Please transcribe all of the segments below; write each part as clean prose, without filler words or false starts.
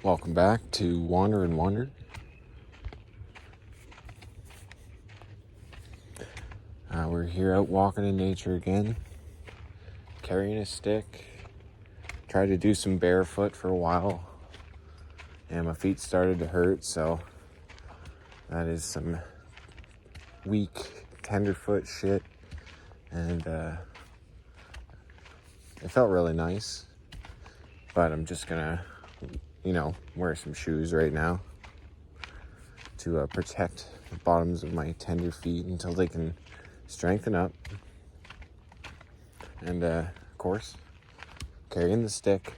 Welcome back to Wander and Wonder. We're here out walking in nature again, carrying a stick. Tried to do some barefoot for a while, and my feet started to hurt, so that is some weak tenderfoot shit, and it felt really nice, but I'm just gonna wear some shoes right now to protect the bottoms of my tender feet until they can strengthen up. And of course, carrying the stick.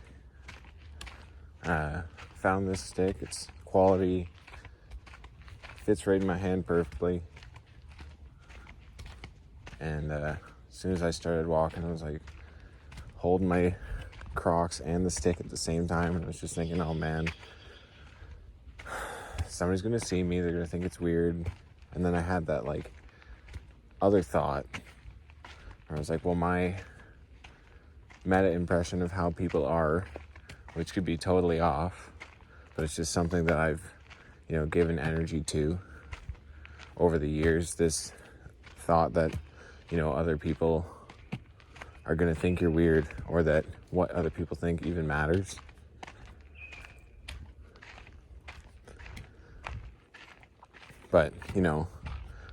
Found this stick. It's quality, fits right in my hand perfectly. And as soon as I started walking, I was like holding my Crocs and the stick at the same time, and I was just thinking, oh man, somebody's gonna see me, they're gonna think it's weird. And then I had that like other thought where I was like, well, my meta impression of how people are, which could be totally off, but it's just something that I've given energy to over the years, this thought that other people are going to think you're weird, or that what other people think even matters. But, I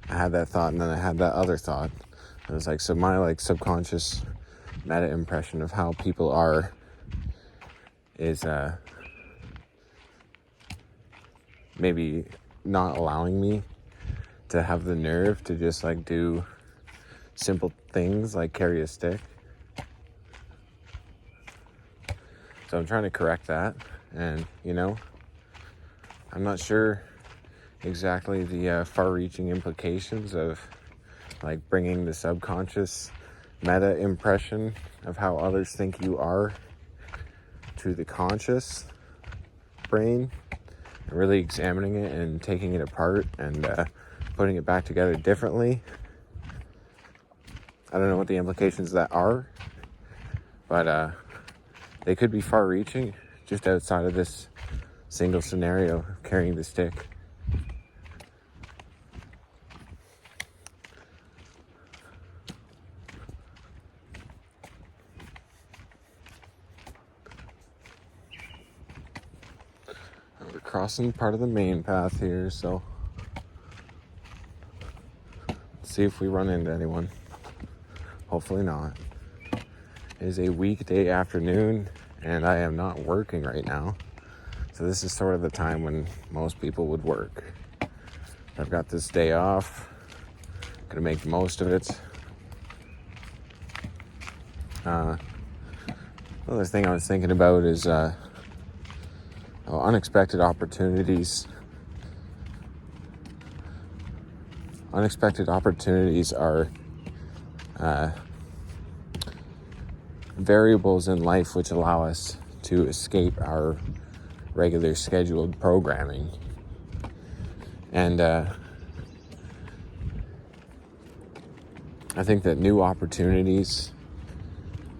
had that thought, and then I had that other thought. I was like, so my subconscious meta impression of how people are is maybe not allowing me to have the nerve to just do simple things like carry a stick. So I'm trying to correct that, and I'm not sure exactly the far-reaching implications of bringing the subconscious meta impression of how others think you are to the conscious brain, and really examining it and taking it apart and putting it back together differently. I don't know what the implications of that are, but they could be far-reaching just outside of this single scenario of carrying the stick. We're crossing part of the main path here, so let's see if we run into anyone. Hopefully not. It is a weekday afternoon, and I am not working right now. So this is sort of the time when most people would work. I've got this day off. Gonna make the most of it. Another thing I was thinking about is unexpected opportunities. Unexpected opportunities are variables in life which allow us to escape our regular scheduled programming. And I think that new opportunities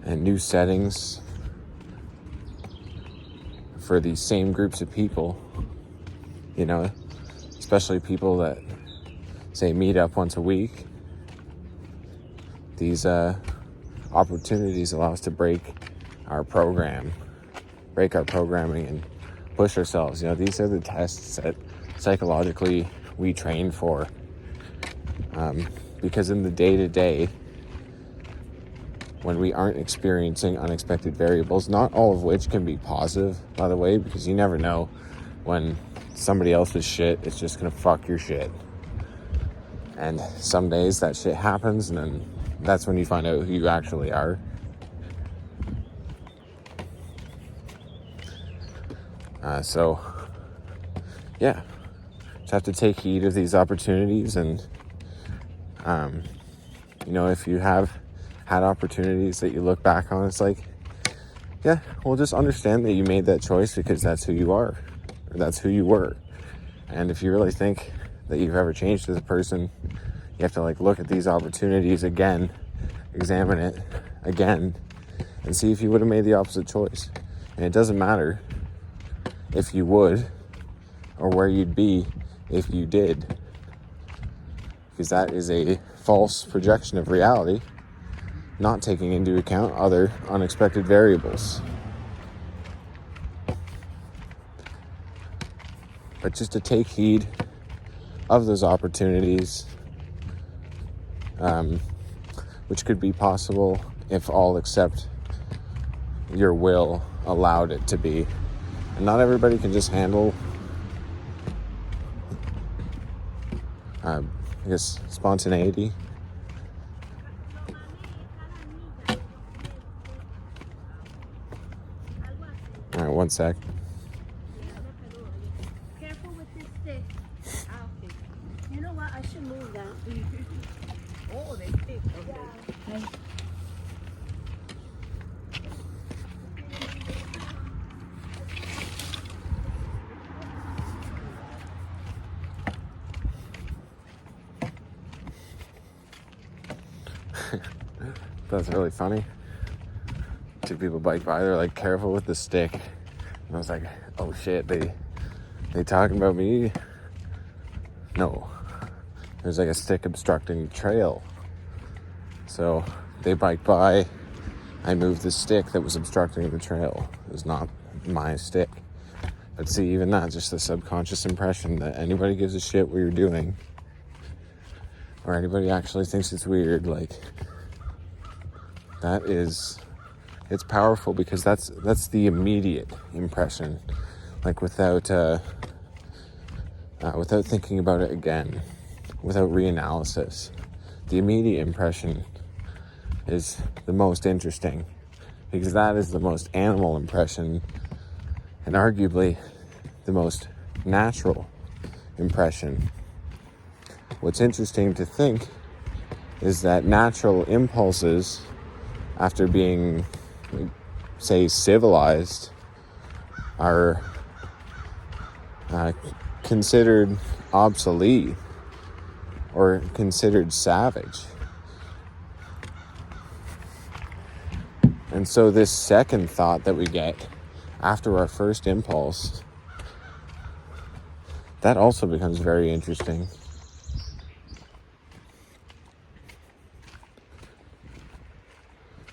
and new settings for these same groups of people, especially people that say meet up once a week, these opportunities allow us to break our programming and push ourselves. These are the tests that psychologically we train for, because in the day-to-day, when we aren't experiencing unexpected variables, not all of which can be positive, by the way, because you never know when somebody else's shit is just gonna fuck your shit. And some days that shit happens, and then that's when you find out who you actually are. So just have to take heed of these opportunities, and if you have had opportunities that you look back on, it's like, yeah, well, just understand that you made that choice because that's who you are, or that's who you were. And if you really think that you've ever changed as a person, you have to look at these opportunities again, examine it again, and see if you would have made the opposite choice. And it doesn't matter if you would, or where you'd be if you did. Because that is a false projection of reality, not taking into account other unexpected variables. But just to take heed of those opportunities, which could be possible if all except your will allowed it to be. And not everybody can just handle, I guess, spontaneity. All right, one sec. Careful with this stick. Okay. You know what? I should move that. Oh, they stick. Okay. That's really funny. Two people bike by, they're like, careful with the stick. And I was like, oh shit, they talking about me? No. There's like a stick obstructing the trail. So they biked by. I moved the stick that was obstructing the trail. It was not my stick. But see, even that, just the subconscious impression that anybody gives a shit what you're doing, or anybody actually thinks it's weird, like, that is, it's powerful because that's the immediate impression, like without thinking about it again, without reanalysis. The immediate impression is the most interesting because that is the most animal impression and arguably the most natural impression. What's interesting to think is that natural impulses, after being, say, civilized, are considered obsolete or considered savage. And so this second thought that we get after our first impulse, that also becomes very interesting.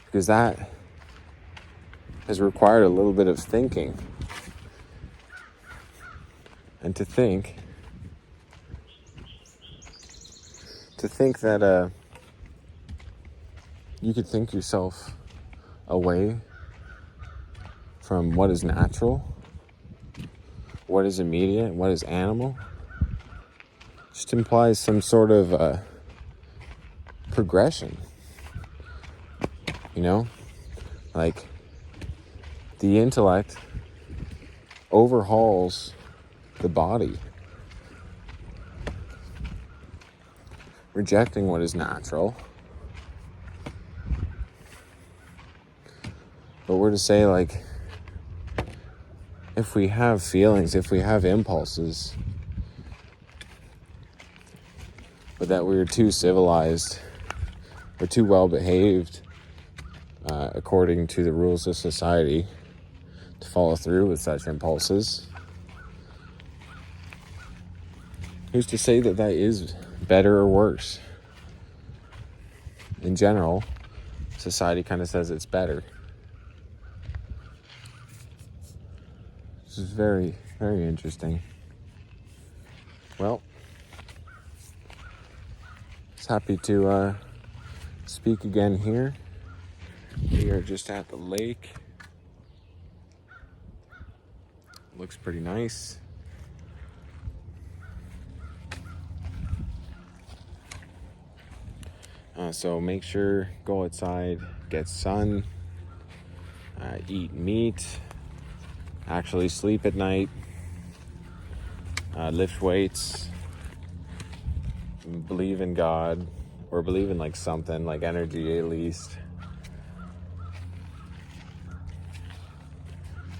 Because that has required a little bit of thinking. And to think that you could think yourself away from what is natural, what is immediate, what is animal, just implies some sort of progression. You know, like the intellect overhauls the body, rejecting what is natural. But we're to say, like, if we have feelings, if we have impulses, but that we're too civilized or too well behaved, according to the rules of society, to follow through with such impulses, who's to say that that is better or worse? In general, society kind of says it's better. This is very, very interesting. Well, just happy to speak again here. We are just at the lake. Looks pretty nice. So make sure, go outside, get sun, eat meat, actually sleep at night, lift weights, believe in God, or believe in like something, like energy at least.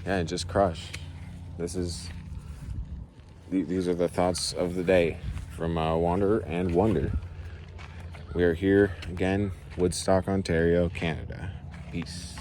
Yeah, and just crush. These are the thoughts of the day from Wanderer and Wonder. We are here again, Woodstock, Ontario, Canada. Peace.